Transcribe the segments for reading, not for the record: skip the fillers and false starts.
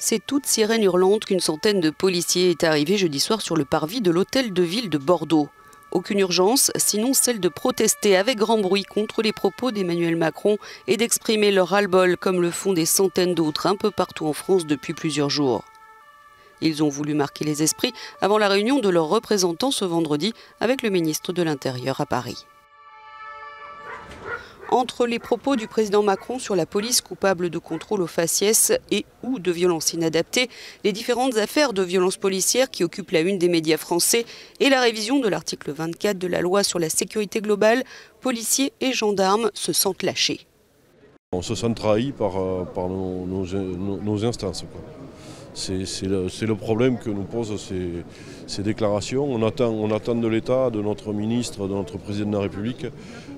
C'est toute sirène hurlante qu'une centaine de policiers est arrivée jeudi soir sur le parvis de l'hôtel de ville de Bordeaux. Aucune urgence, sinon celle de protester avec grand bruit contre les propos d'Emmanuel Macron et d'exprimer leur ras-le-bol comme le font des centaines d'autres un peu partout en France depuis plusieurs jours. Ils ont voulu marquer les esprits avant la réunion de leurs représentants ce vendredi avec le ministre de l'Intérieur à Paris. Entre les propos du président Macron sur la police coupable de contrôle aux faciès et ou de violences inadaptées, les différentes affaires de violences policières qui occupent la une des médias français et la révision de l'article 24 de la loi sur la sécurité globale, policiers et gendarmes se sentent lâchés. On se sent trahi par nos instances, quoi. C'est le problème que nous posent ces déclarations. On attend de l'État, de notre ministre, de notre président de la République,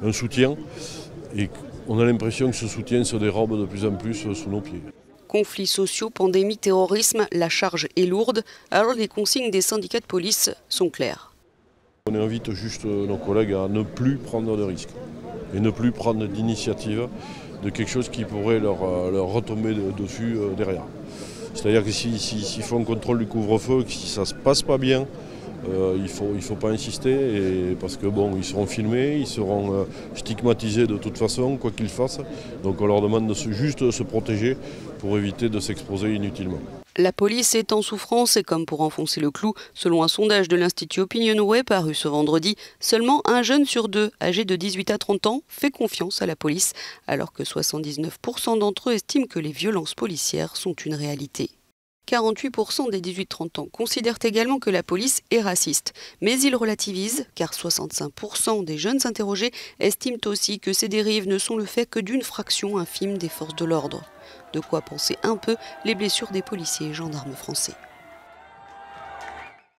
un soutien. Et on a l'impression que ce soutien se dérobe de plus en plus sous nos pieds. Conflits sociaux, pandémie, terrorisme, la charge est lourde, alors les consignes des syndicats de police sont claires. On invite juste nos collègues à ne plus prendre de risques et ne plus prendre d'initiative de quelque chose qui pourrait leur retomber dessus derrière. C'est-à-dire que s'ils font un contrôle du couvre-feu, si ça ne se passe pas bien, il faut pas insister parce que bon, ils seront filmés, ils seront stigmatisés de toute façon, quoi qu'ils fassent. Donc on leur demande juste de se protéger pour éviter de s'exposer inutilement. La police est en souffrance et comme pour enfoncer le clou, selon un sondage de l'Institut Opinionway paru ce vendredi, seulement un jeune sur deux, âgé de 18 à 30 ans, fait confiance à la police, alors que 79% d'entre eux estiment que les violences policières sont une réalité. 48% des 18-30 ans considèrent également que la police est raciste. Mais ils relativisent, car 65% des jeunes interrogés estiment aussi que ces dérives ne sont le fait que d'une fraction infime des forces de l'ordre. De quoi penser un peu les blessures des policiers et gendarmes français.